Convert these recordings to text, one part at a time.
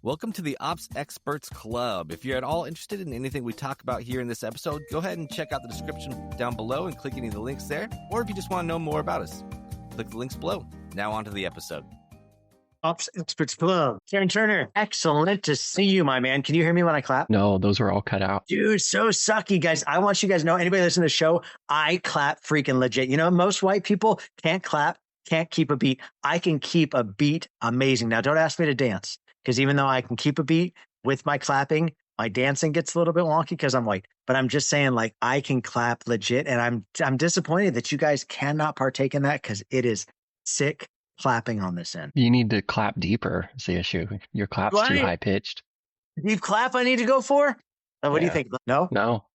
Welcome to the Ops Experts Club. If you're at all interested in anything we talk about here in this episode, go ahead and check out the description down below and click any of the links there. Or if you just want to know more about us, click the links below. Now on to the episode. Ops Experts Club. Taryn Turner, excellent to see you, my man. Can you hear me when I clap? No, those were all cut out. Dude, so sucky, guys. I want you guys to know, anybody listening to the show, I clap freaking legit. You know, most white people can't clap, can't keep a beat. I can keep a beat amazing. Now, don't ask me to dance, because even though I can keep a beat with my clapping, my dancing gets a little bit wonky because I'm white. But I'm just saying, like, I can clap legit, and I'm disappointed that you guys cannot partake in that because it is sick clapping on this end. You need to clap deeper is the issue. Your clap's too high pitched. Deep clap I need to go for? What do you think? No? No.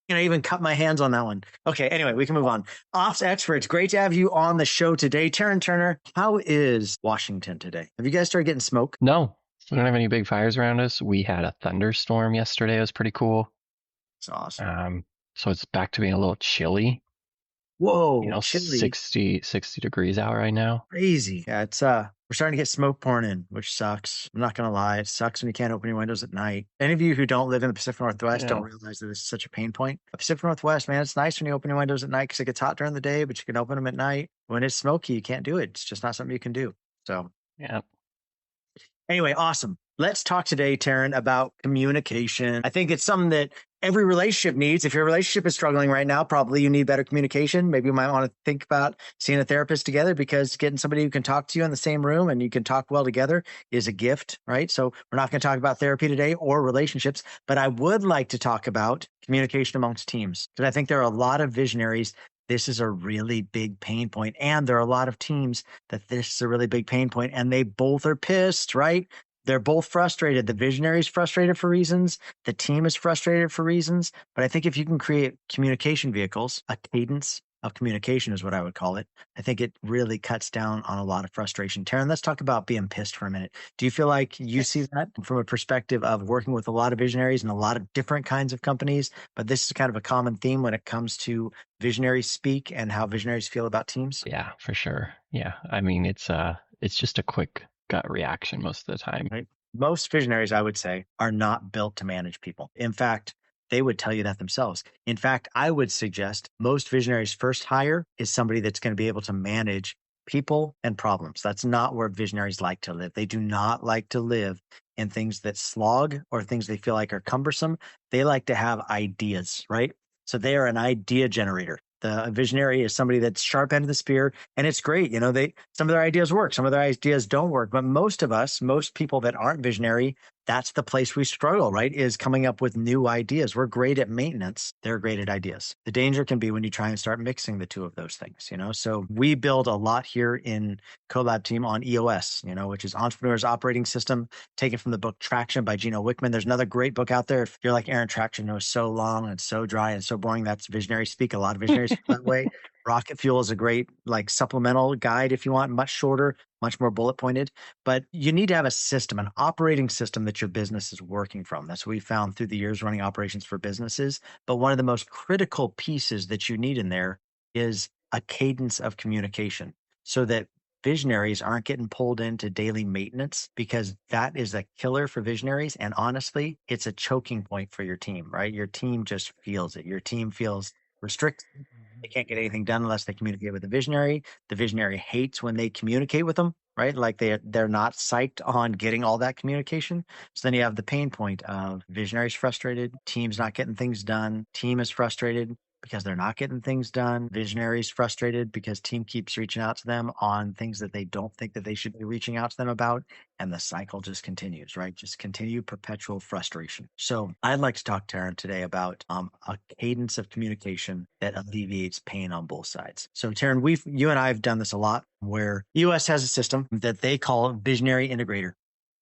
You know, even cut my hands on that one. Okay, anyway, we can move on. Ops Experts, great to have you on the show today. Taryn Turner, how is Washington today? Have you guys started getting smoke? No. We don't have any big fires around us. We had a thunderstorm yesterday. It was pretty cool. It's awesome. So it's back to being a little chilly. Whoa, you know, chilly. 60 degrees out right now. Crazy. Yeah, it's we're starting to get smoke pouring in, which sucks. I'm not gonna lie, it sucks when you can't open your windows at night. Any of you who don't live in the Pacific Northwest don't realize that this is such a pain point. The Pacific Northwest, man, it's nice when you open your windows at night because it gets hot during the day, but you can open them at night. When it's smoky, you can't do it. It's just not something you can do. So yeah. Anyway, awesome. Let's talk today, Taryn, about communication. I think it's something that every relationship needs. If your relationship is struggling right now, probably you need better communication. Maybe you might want to think about seeing a therapist together, because getting somebody who can talk to you in the same room and you can talk well together is a gift, right? So we're not going to talk about therapy today or relationships, but I would like to talk about communication amongst teams, because I think there are a lot of visionaries. This is a really big pain point. And there are a lot of teams that this is a really big pain point, and they both are pissed, right? They're both frustrated. The visionary is frustrated for reasons. The team is frustrated for reasons. But I think if you can create communication vehicles, a cadence of communication is what I would call it, I think it really cuts down on a lot of frustration. Taryn, let's talk about being pissed for a minute. Do you feel like you see that from a perspective of working with a lot of visionaries and a lot of different kinds of companies? But this is kind of a common theme when it comes to visionary speak and how visionaries feel about teams. Yeah, for sure. Yeah. I mean, it's just a quick gut reaction most of the time. Right. Most visionaries, I would say, are not built to manage people. In fact, they would tell you that themselves. In fact, I would suggest most visionaries' first hire is somebody that's going to be able to manage people and problems. That's not where visionaries like to live. They do not like to live in things that slog or things they feel like are cumbersome. They like to have ideas, right? So they are an idea generator. The visionary is somebody that's sharp end of the spear, and it's great. You know, some of their ideas work, some of their ideas don't work. But most people that aren't visionary, that's the place we struggle, right? Is coming up with new ideas. We're great at maintenance. They're great at ideas. The danger can be when you try and start mixing the two of those things, you know? So we build a lot here in Collab team on EOS, you know, which is Entrepreneur's Operating System, taken from the book Traction by Gino Wickman. There's another great book out there. If you're like Aaron, Traction, you know, so long and so dry and so boring. That's visionary speak. A lot of visionaries feel that way. Rocket Fuel is a great like supplemental guide if you want, much shorter, much more bullet pointed. But you need to have a system, an operating system that your business is working from. That's what we found through the years running operations for businesses. But one of the most critical pieces that you need in there is a cadence of communication, so that visionaries aren't getting pulled into daily maintenance, because that is a killer for visionaries. And honestly, it's a choking point for your team, right? Your team just feels it. Your team feels restricted. They can't get anything done unless they communicate with the visionary. The visionary hates when they communicate with them, right? Like they're not psyched on getting all that communication. So then you have the pain point of visionaries frustrated, team's not getting things done, team is frustrated because they're not getting things done. Visionaries frustrated because team keeps reaching out to them on things that they don't think that they should be reaching out to them about. And the cycle just continues, right? Just continue perpetual frustration. So I'd like to talk, Taryn, today about a cadence of communication that alleviates pain on both sides. So Taryn, you and I have done this a lot, where EOS has a system that they call Visionary Integrator.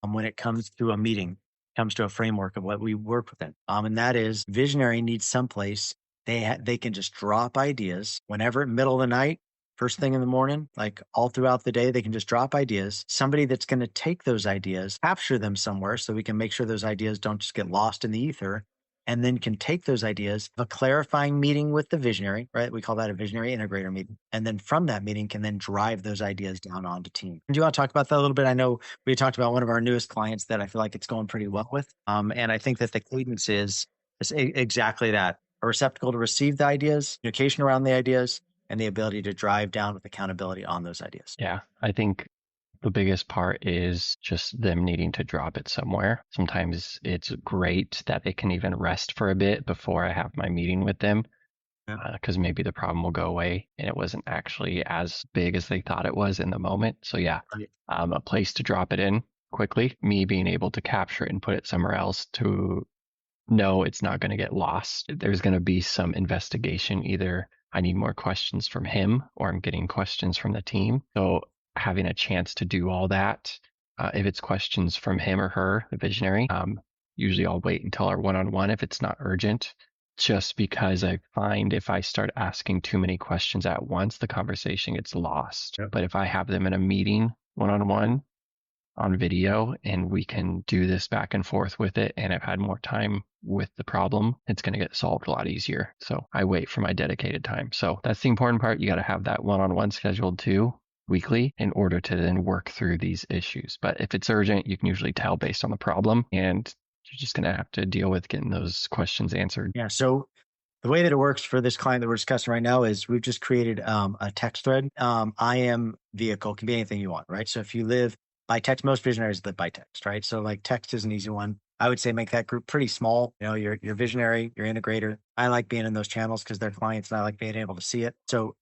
When it comes to a meeting, comes to a framework of what we work within. And that is, visionary needs someplace they can just drop ideas whenever, middle of the night, first thing in the morning, like all throughout the day, they can just drop ideas. Somebody that's going to take those ideas, capture them somewhere so we can make sure those ideas don't just get lost in the ether, and then can take those ideas, have a clarifying meeting with the visionary, right? We call that a visionary integrator meeting. And then from that meeting can then drive those ideas down onto team. Do you want to talk about that a little bit? I know we talked about one of our newest clients that I feel like it's going pretty well with. And I think that the cadence is exactly that. A receptacle to receive the ideas, communication around the ideas, and the ability to drive down with accountability on those ideas. Yeah, I think the biggest part is just them needing to drop it somewhere. Sometimes it's great that they can even rest for a bit before I have my meeting with them, because maybe the problem will go away and it wasn't actually as big as they thought it was in the moment. So yeah, a place to drop it in quickly, me being able to capture it and put it somewhere else to know it's not going to get lost. There's going to be some investigation. Either I need more questions from him or I'm getting questions from the team. So having a chance to do all that, if it's questions from him or her, the visionary, usually I'll wait until our one-on-one if it's not urgent, just because I find if I start asking too many questions at once, the conversation gets lost. But if I have them in a meeting one-on-one on video and we can do this back and forth with it, and I've had more time with the problem, it's going to get solved a lot easier. So I wait for my dedicated time. So that's the important part. You got to have that one-on-one scheduled too, weekly, in order to then work through these issues. But if it's urgent, you can usually tell based on the problem, and you're just going to have to deal with getting those questions answered. Yeah. So the way that it works for this client that we're discussing right now is we've just created a text thread. I am vehicle can be anything you want, right? So if you live by text, most visionaries live by text, right? So like text is an easy one. I would say make that group pretty small. You know, your visionary, your integrator. I like being in those channels because they're clients and I like being able to see it. So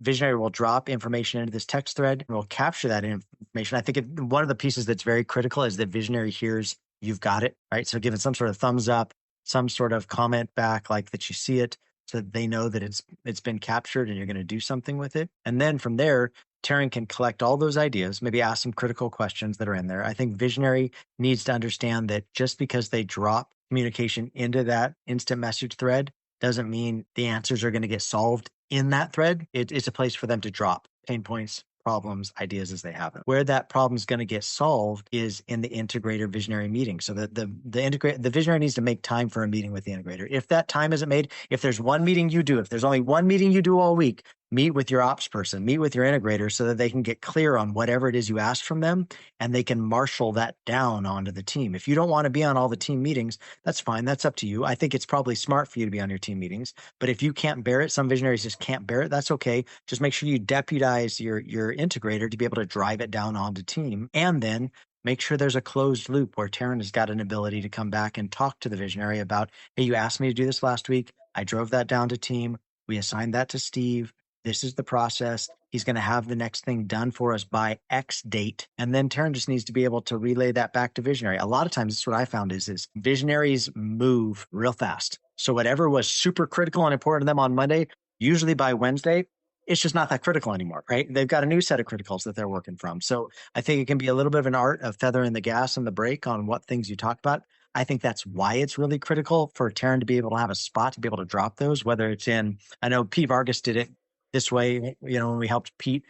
visionary will drop information into this text thread and we'll capture that information. I think one of the pieces that's very critical is that visionary hears you've got it, right? So giving some sort of thumbs up, some sort of comment back, like that you see it, so that they know that it's been captured and you're going to do something with it. And then from there, Taryn can collect all those ideas, maybe ask some critical questions that are in there. I think visionary needs to understand that just because they drop communication into that instant message thread doesn't mean the answers are going to get solved in that thread. It's a place for them to drop pain points, problems, ideas as they have them. Where that problem is going to get solved is in the integrator visionary meeting. So that the visionary needs to make time for a meeting with the integrator. If that time isn't made, if there's one meeting you do, if there's only one meeting you do all week, meet with your ops person, meet with your integrator so that they can get clear on whatever it is you asked from them and they can marshal that down onto the team. If you don't want to be on all the team meetings, that's fine. That's up to you. I think it's probably smart for you to be on your team meetings, but if you can't bear it, some visionaries just can't bear it. That's okay. Just make sure you deputize your integrator to be able to drive it down onto team, and then make sure there's a closed loop where Taryn has got an ability to come back and talk to the visionary about, hey, you asked me to do this last week. I drove that down to team. We assigned that to Steve. This is the process. He's going to have the next thing done for us by X date. And then Taryn just needs to be able to relay that back to visionary. A lot of times, it's what I found is visionaries move real fast. So whatever was super critical and important to them on Monday, usually by Wednesday, it's just not that critical anymore, right? They've got a new set of criticals that they're working from. So I think it can be a little bit of an art of feathering the gas and the brake on what things you talk about. I think that's why it's really critical for Taryn to be able to have a spot to be able to drop those, whether it's in, I know Pete Vargas did it this way, you know, when we helped Pete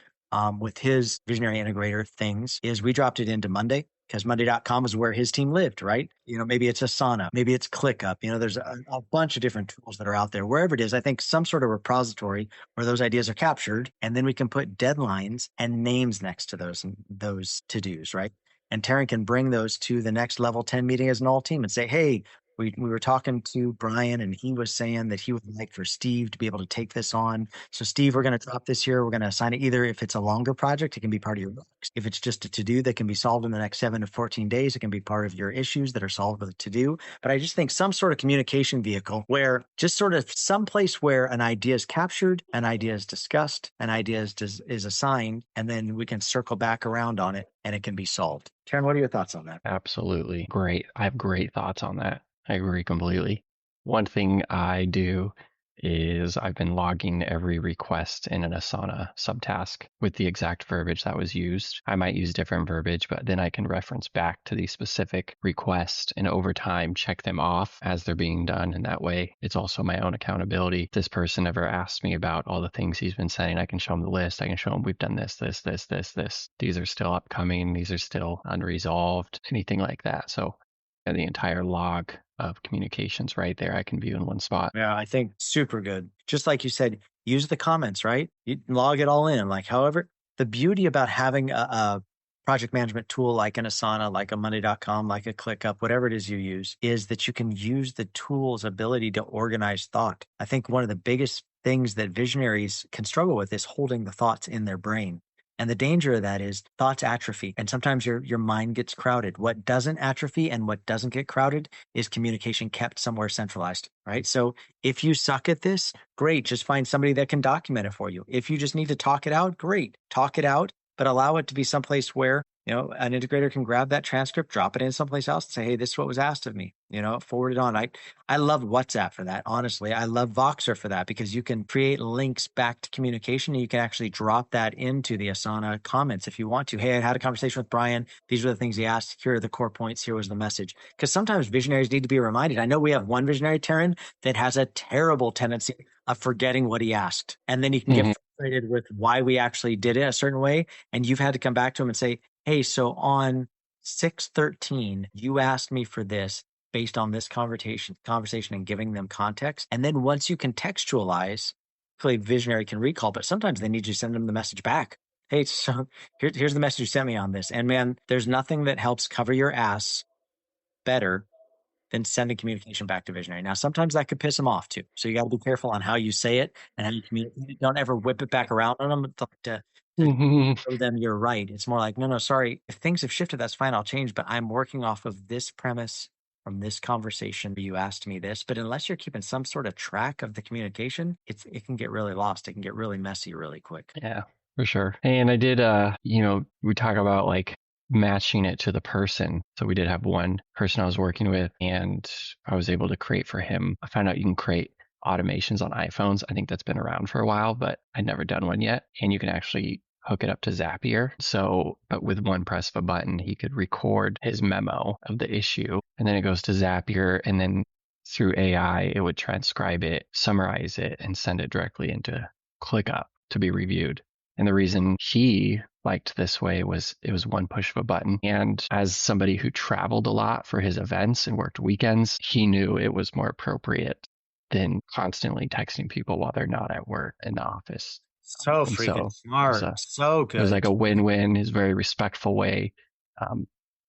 with his visionary integrator things, is we dropped it into Monday because Monday.com is where his team lived, right? You know, maybe it's Asana, maybe it's ClickUp. You know, there's a bunch of different tools that are out there. Wherever it is, I think some sort of repository where those ideas are captured, and then we can put deadlines and names next to those to-dos, right? And Taryn can bring those to the next level 10 meeting as an all team and say, hey, we were talking to Brian and he was saying that he would like for Steve to be able to take this on. So Steve, we're going to drop this here. We're going to assign it either if it's a longer project, it can be part of your works. If it's just a to-do that can be solved in the next 7 to 14 days, it can be part of your issues that are solved with a to-do. But I just think some sort of communication vehicle where just sort of some place where an idea is captured, an idea is discussed, an idea is assigned, and then we can circle back around on it and it can be solved. Taryn, what are your thoughts on that? Absolutely. Great. I have great thoughts on that. I agree completely. One thing I do is I've been logging every request in an Asana subtask with the exact verbiage that was used. I might use different verbiage, but then I can reference back to the specific request and over time check them off as they're being done. And that way it's also my own accountability. If this person ever asks me about all the things he's been saying, I can show them the list. I can show them we've done this. These are still upcoming. These are still unresolved, anything like that. So the entire log of communications right there I can view in one spot. Yeah, I think super good. Just like you said, use the comments, right? You log it all in. Like, however, the beauty about having a project management tool like an Asana, like a Monday.com, like a ClickUp, whatever it is you use, is that you can use the tool's ability to organize thought. I think one of the biggest things that visionaries can struggle with is holding the thoughts in their brain. And the danger of that is thoughts atrophy. And sometimes your mind gets crowded. What doesn't atrophy and what doesn't get crowded is communication kept somewhere centralized, right? So if you suck at this, great. Just find somebody that can document it for you. If you just need to talk it out, great. Talk it out, but allow it to be someplace where, an integrator can grab that transcript, drop it in someplace else and say, hey, this is what was asked of me, forward it on. I love WhatsApp for that. Honestly, I love Voxer for that because you can create links back to communication and you can actually drop that into the Asana comments if you want to. Hey, I had a conversation with Brian. These were the things he asked. Here are the core points. Here was the message. Because sometimes visionaries need to be reminded. I know we have one visionary, Taryn, that has a terrible tendency of forgetting what he asked. And then he can get frustrated with why we actually did it a certain way. And you've had to come back to him and say, hey, so on 6/13, you asked me for this based on this conversation and giving them context. And then once you contextualize, hopefully visionary can recall, but sometimes they need you to send them the message back. Hey, so here's the message you sent me on this. And man, there's nothing that helps cover your ass better than sending communication back to visionary. Now, sometimes that could piss them off too. So you got to be careful on how you say it and how you communicate it. Don't ever whip it back around on them to show them you're right. It's more like, no, sorry. If things have shifted, that's fine. I'll change, but I'm working off of this premise from this conversation. You asked me this, but unless you're keeping some sort of track of the communication, it can get really lost. It can get really messy really quick. Yeah, for sure. And I did, we talk about like matching it to the person. So we did have one person I was working with and I was able to create for him. I found out you can create automations on iPhones. I think that's been around for a while, but I'd never done one yet. And you can actually hook it up to Zapier. So, but with one press of a button, he could record his memo of the issue and then it goes to Zapier and then through AI, it would transcribe it, summarize it, and send it directly into ClickUp to be reviewed. And the reason he liked this way was it was one push of a button. And as somebody who traveled a lot for his events and worked weekends, he knew it was more appropriate than constantly texting people while they're not at work in the office. So And freaking so smart. So good. it was like a win-win. It's a very respectful way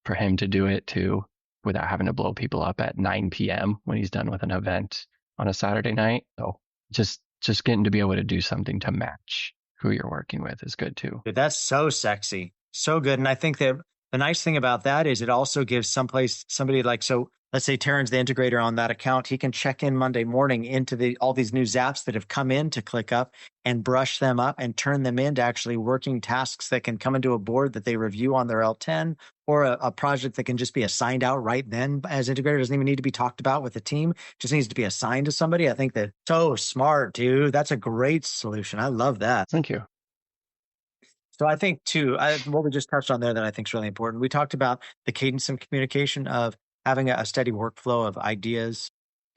for him to do it too, without having to blow people up at 9 p.m. when he's done with an event on a Saturday night. So just getting to be able to do something to match who you're working with is good too. Dude, that's so sexy. So good. And I think that the nice thing about that is it also gives somebody like, so let's say Taryn's the integrator on that account. He can check in Monday morning into all these new zaps that have come in to ClickUp and brush them up and turn them into actually working tasks that can come into a board that they review on their L10 or a project that can just be assigned out right then as integrator. It doesn't even need to be talked about with the team. It just needs to be assigned to somebody. I think that's so smart, dude. That's a great solution. I love that. Thank you. So I think too, what we just touched on there that I think is really important. We talked about the cadence and communication of having a steady workflow of ideas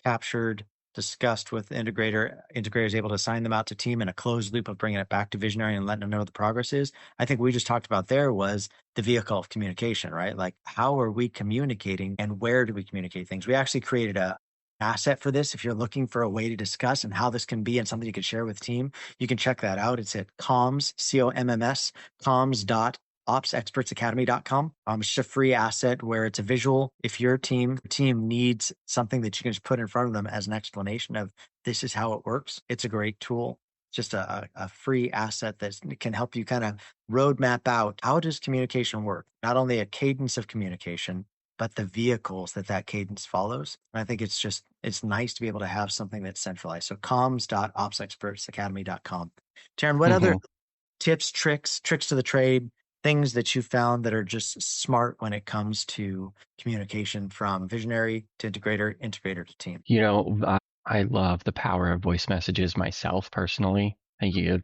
captured, discussed with the integrator. Integrator is able to assign them out to team in a closed loop of bringing it back to visionary and letting them know what the progress is. I think we just talked about there was the vehicle of communication, right? Like how are we communicating and where do we communicate things? We actually created a asset for this. If you're looking for a way to discuss and how this can be and something you can share with team, you can check that out. It's at comms, COMMS, comms.opsexpertsacademy.com. It's just a free asset where it's a visual. If your team needs something that you can just put in front of them as an explanation of this is how it works, it's a great tool. Just a free asset that can help you kind of roadmap out how does communication work? Not only a cadence of communication, but the vehicles that cadence follows. And I think it's nice to be able to have something that's centralized. So comms.opsexpertsacademy.com. Taryn, what other tips, tricks to the trade, things that you found that are just smart when it comes to communication from visionary to integrator to team? I love the power of voice messages myself personally. I think you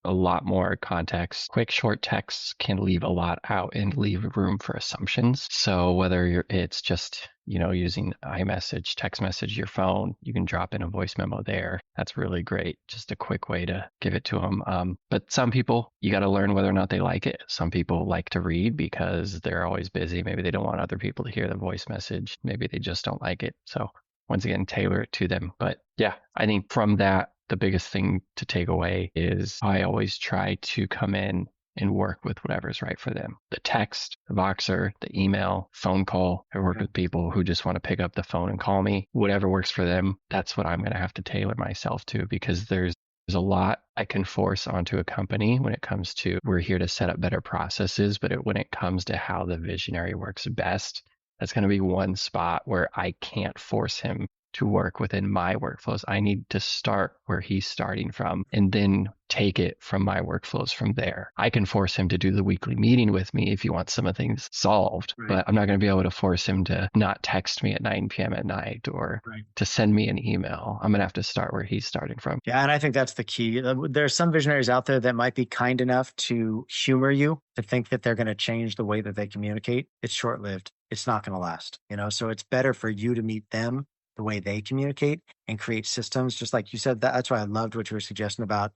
a lot more context. Quick, short texts can leave a lot out and leave room for assumptions. So whether it's just, using iMessage, text message, your phone, you can drop in a voice memo there. That's really great. Just a quick way to give it to them. But some people, you got to learn whether or not they like it. Some people like to read because they're always busy. Maybe they don't want other people to hear the voice message. Maybe they just don't like it. So once again, tailor it to them. But yeah, I think from that, the biggest thing to take away is I always try to come in and work with whatever's right for them. The text, the Voxer, the email, phone call. I work with people who just want to pick up the phone and call me. Whatever works for them, that's what I'm going to have to tailor myself to, because there's a lot I can force onto a company when it comes to, we're here to set up better processes, but when it comes to how the visionary works best, that's going to be one spot where I can't force him to work within my workflows. I need to start where he's starting from and then take it from my workflows from there. I can force him to do the weekly meeting with me if he wants some of things solved, but I'm not going to be able to force him to not text me at 9 p.m. at night or to send me an email. I'm going to have to start where he's starting from. Yeah, and I think that's the key. There's some visionaries out there that might be kind enough to humor you, to think that they're going to change the way that they communicate. It's short-lived. It's not going to last, so it's better for you to meet them the way they communicate and create systems. Just like you said, that's why I loved what you were suggesting about,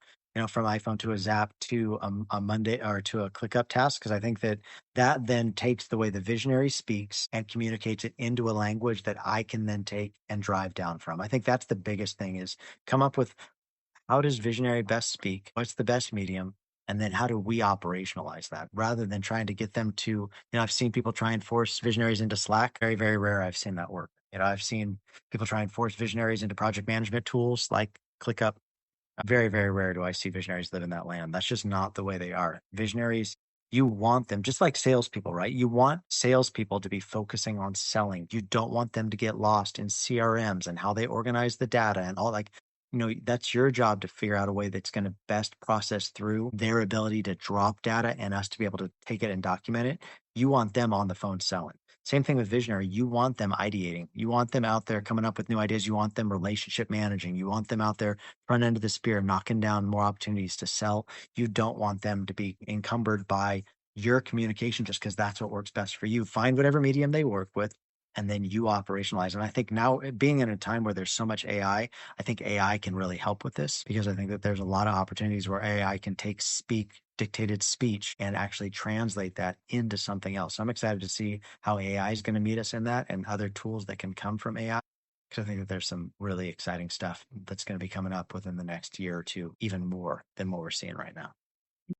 from iPhone to a Zap to a Monday or to a ClickUp task, because I think that then takes the way the visionary speaks and communicates it into a language that I can then take and drive down from. I think that's the biggest thing, is come up with, how does visionary best speak? What's the best medium? And then how do we operationalize that, rather than trying to get them to, I've seen people try and force visionaries into Slack. Very, very rare I've seen that work. I've seen people try and force visionaries into project management tools like ClickUp. Very, very rare do I see visionaries live in that land. That's just not the way they are. Visionaries, you want them, just like salespeople, right? You want salespeople to be focusing on selling. You don't want them to get lost in CRMs and how they organize the data and all. That's your job to figure out a way that's going to best process through their ability to drop data and us to be able to take it and document it. You want them on the phone selling. Same thing with visionary. You want them ideating. You want them out there coming up with new ideas. You want them relationship managing. You want them out there front end of the spear, knocking down more opportunities to sell. You don't want them to be encumbered by your communication just because that's what works best for you. Find whatever medium they work with, and then you operationalize. And I think now, being in a time where there's so much AI, I think AI can really help with this, because I think that there's a lot of opportunities where AI can take dictated speech and actually translate that into something else. So I'm excited to see how AI is going to meet us in that, and other tools that can come from AI. Because I think that there's some really exciting stuff that's going to be coming up within the next year or two, even more than what we're seeing right now.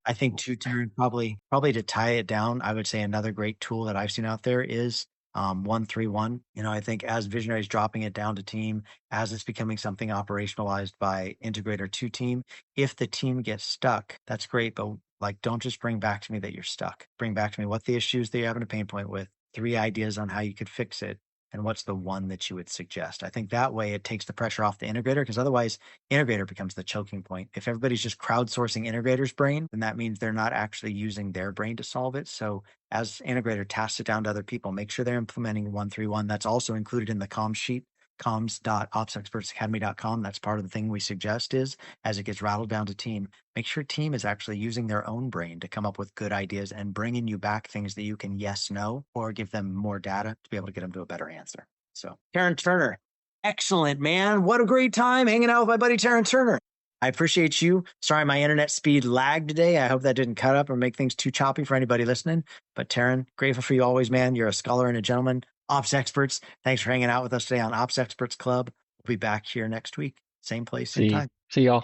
I think too, Taryn, probably to tie it down, I would say another great tool that I've seen out there is 131. I think as visionaries dropping it down to team, as it's becoming something operationalized by integrator to team, if the team gets stuck, that's great. But don't just bring back to me that you're stuck. Bring back to me what the issues that you're having a pain point with, 3 ideas on how you could fix it, and what's the one that you would suggest. I think that way it takes the pressure off the integrator, because otherwise integrator becomes the choking point. If everybody's just crowdsourcing integrator's brain, then that means they're not actually using their brain to solve it. So as integrator tasks it down to other people, make sure they're implementing 131. That's also included in the comm sheet, comms.opsexpertsacademy.com. That's part of the thing we suggest, is as it gets rattled down to team, make sure team is actually using their own brain to come up with good ideas and bringing you back things that you can yes, no, or give them more data to be able to get them to a better answer. So Taryn Turner, excellent, man. What a great time hanging out with my buddy Taryn Turner. I appreciate you. Sorry, my internet speed lagged today. I hope that didn't cut up or make things too choppy for anybody listening. But Taryn, grateful for you always, man. You're a scholar and a gentleman. Ops Experts, thanks for hanging out with us today on Ops Experts Club. We'll be back here next week. Same place, same time. See y'all.